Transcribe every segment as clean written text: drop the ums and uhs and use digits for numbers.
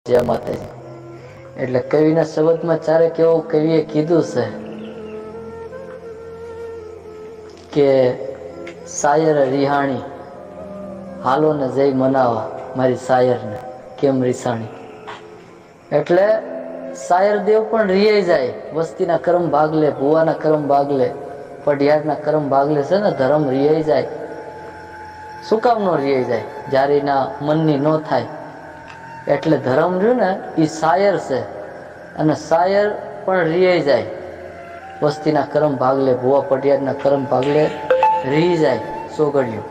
જય માતાજી. એટલે કવિના શબ્દમાં ચારે કેવું કવિએ કીધું છે કે શાયર રિહાણી હાલો ને જઈ મનાવા મારી શાયરને કેમ રીસાણી. એટલે શાયર દેવ પણ રિયાઈ જાય, વસ્તીના કર્મ ભાગલે, ભુવાના કર્મ ભાગલે, પઢિયારના કર્મ ભાગલે છે ને ધર્મ રિયાઈ જાય. શું કામ નો રિયાઈ જાય? જ્યારે એના મનની ન થાય. એટલે ધર્મ રહ્યું ને એ શાયર છે, અને શાયર પણ રિયાઈ જાય, વસ્તીના કર્મ ભાગલે, ભુવા પઢિયારના કર્મ ભાગલે રહી જાય સોગડ્યું.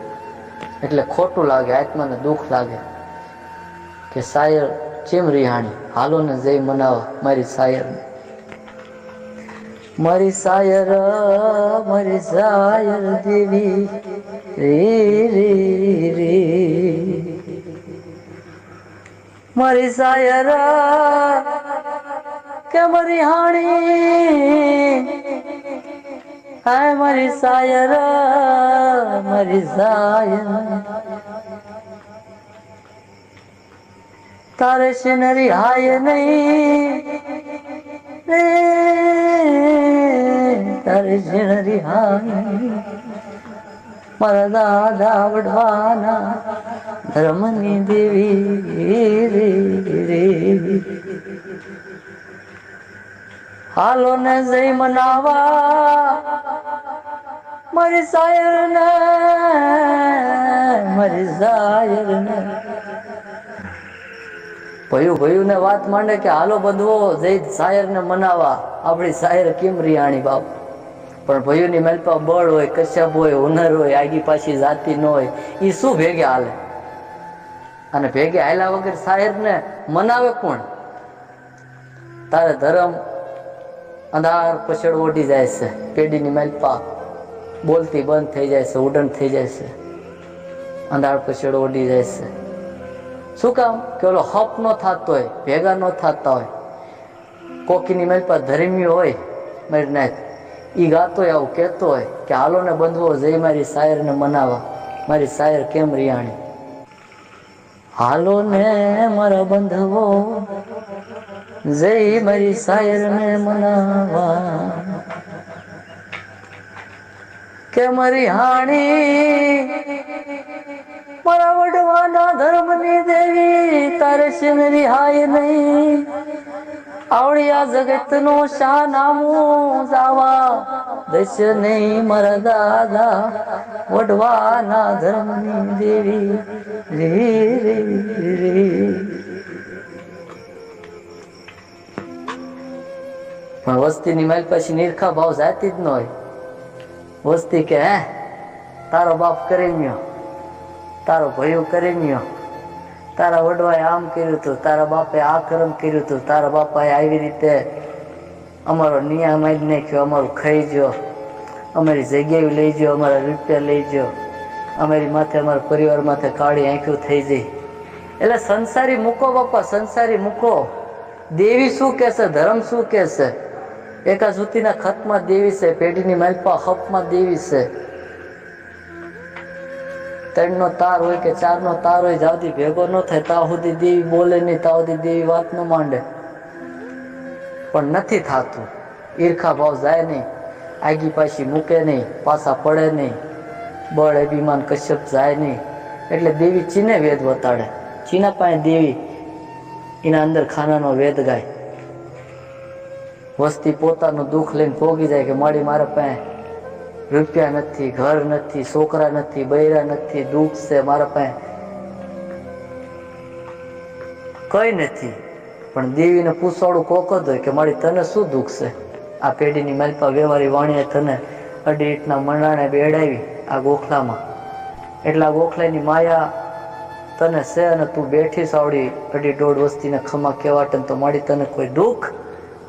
એટલે ખોટું લાગે, આત્માને દુઃખ લાગે કે શાયર ચેમ રિહાણી હાલો ને જઈ મનાવા મારી શાયરને. મારી શાયર દેવી રે રે રે, મારી શાયર કે મારી હાણી, હાય મારી શાયર તારે સિનરી હાય નહીં રે, તારે સિનરી હાય મારા દાદા વડવાના ધર્મની દેવી રે રે. હાલો ને જઈ મનાવા મારી શાયરને, મારી શાયરને. ભયું ને વાત માંડે કે હાલો બધવો જઈ શાયરને મનાવા, આપણી શાયર કેમ રિહાણી બાપ. પણ ભયુની મેલપા બળ હોય, કશ્યપ હોય, હુનર હોય, આગી પાછી જાતિ ન હોય, એ શું ભેગે હાલે? અને ભેગે હાલ્યા વગર શાયરને મનાવે કોણ? તારે ધર્મ અંધાર પછડ ઓઢી જાય છે, પેઢીની મેલપા બોલતી બંધ થઈ જાય છે, ઉડન થઈ જાય છે, અંધાર પછડ ઓઢી જાય છે. શું કામ? કે ઓલો હપ નો થતો હોય, ભેગા નો થતા હોય. કોકીની મેલપા ધર્મી હોય મારી નાથ, ઈ ગાતો હોય, આવું કહેતો હોય કે હાલો ને બંધવો જઈ મારી શાયરને મનાવા, મારી શાયર કેમ રિહાણી. હાલો ને મારા બંધવો જઈ મારી શાયરને મનાવા, કે મારી હાણી મારા વડવાના ધર્મની દેવી, તારે સિનરી હાય નહીં આવડિયા જગતનો શા નામું જાવા દશ નહીં મારા દાદા વડવાના ધર્મની દેવી રે રે રે. પણ વસ્તીની માલ પછી નિરખા ભાવ જાતી જ ન હોય. વસ્તી કે હે તારો બાપ કરી મ્યો, તારો ભયું કરી મ્યો, તારા વડવાએ આમ કર્યું હતું, તારા બાપે આ કર્મ કર્યું હતું, તારા બાપાએ આવી રીતે અમારો નિયમ જ નાખ્યો, અમારું ખાઈ ગયો, અમારી જગ્યાએ લઈ ગયો, અમારા રૂપિયા લઈ ગયો, અમારી માથે અમારા પરિવાર માથે કાળી આંખ્યું થઈ જાય. એટલે સંસારી મૂકો બાપા, સંસારી મૂકો. દેવી શું કહેશે, ધર્મ શું કહેશે? એકા જુતીના ખતમાં દેવી છે, પેઢીની માલપા હપમાં દેવી છે. 3 નો તાર હોય કે 4 નો તાર હોય, જાવથી ભેગો ન થાય ત્યાં સુધી દેવી બોલે નહીં, ત્યાં સુધી દેવી વાત ન માંડે. પણ નથી થતું. ઈર્ખા ભાવ જાય નહીં, આગી પાછી મૂકે નહીં, પાછા પડે નહીં, બળ અભિમાન કશ્યપ જાય નહીં. એટલે દેવી ચીને વેદ વતાડે, ચીના પાસે દેવી એના અંદર ખાનાનો વેદ ગાય. વસ્તી પોતાનું દુઃખ લઈને ભોગી જાય કે મારા પાસે રૂપિયા નથી, ઘર નથી, છોકરા નથી, બૈરા નથી, દુઃખ છે મારા પાસે કઈ નથી. પણ દેવીને પૂછવાડું કોક જ હોય કે મારી તને શું દુઃખ છે? આ પેઢીની માલપા વ્યવહારી વાણીએ તને અઢી ઇંટના મરણાને બેડાવી આ ગોખલામાં, એટલે આ ગોખલાની માયા તને છે અને તું બેઠી સાવડી 1.5 વસ્તીને ખમા કેવાટન, તો મારી તને કોઈ દુઃખ?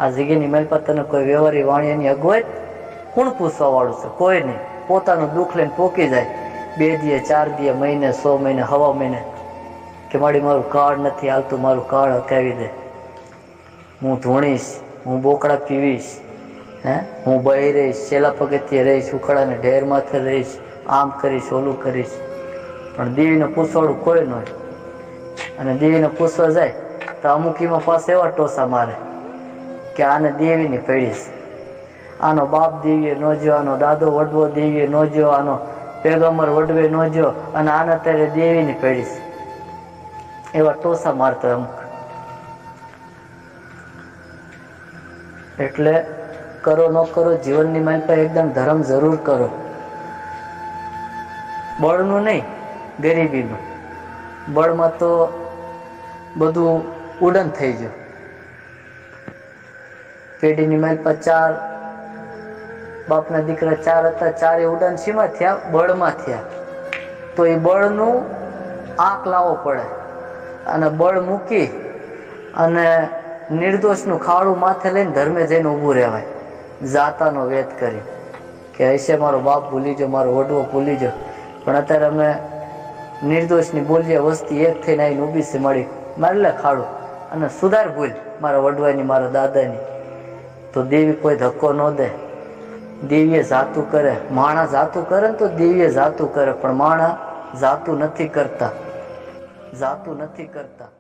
આ જગ્યાની માલપા તને કોઈ વ્યવહારી વાણીની અગવડ કોણ પૂછવા વાળું છે? કોઈ નહીં. પોતાનું દુઃખ લઈને પોકી જાય 2 દીએ, 4 દીએ, મહિને, 100 મહિને, હવા મહિને કે મારું કાર્ડ નથી આવતું, મારું કાર્ડ હકાવી દે, હું ધૂણીશ, હું બોકડા પીવીશ, હું બહી રહીશ, છેલ્લા પગથિયે રહીશ, ઉખડાને ઢેર માથે રહીશ, આમ કરીશ, ઓલું કરીશ. પણ દેવીને પૂછવાડું કોઈ ન હોય. અને દેવીને પૂછવા જાય તો અમુક એમાં પાસે એવા ટોસા મારે કે આને દેવીની પડીશ, આનો બાપ દેવીએ ન જો, આનો દાદો વડવો દેવીએ ન જો, આનો પેગમ્બર વડવે ન જો, અને આને અત્યારે દેવીની પડીશ, એવા ટોસા મારતો અમુક. એટલે કરો ન કરો, જીવનની માલપા એકદમ ધર્મ જરૂર કરો. બળનું નહીં, ગરીબીનું. બળમાં તો બધું ઉડન થઈ ગયું. પેઢીની માલપા 4 બાપના દીકરા 4 હતા, 4 ઉડન શીમાં થયા? બળમાં થયા. તો એ બળનું આંક લાવવો પડે, અને બળ મૂકી અને નિર્દોષનું ખાડું માથે લઈને ધર્મે જઈને ઊભું રહેવાય, જાતાનો વેદ કરી કે હશે મારો બાપ ભૂલી જાઓ, મારો વડવો ભૂલી જાઓ. પણ અત્યારે અમે નિર્દોષની બોલીએ વસ્તી એક થઈને આવીને ઊભી છે, મળી મારી લે ખાડું અને સુધાર ભૂલ મારા વડવાની, મારા દાદાની. તો દેવી કોઈ ધક્કો ન દે. દેવીએ જાતું કરે, માણા જાતું કરે ને તો દેવીએ જાતું કરે, પણ માણા જાતું નથી કરતા, જાતું નથી કરતા.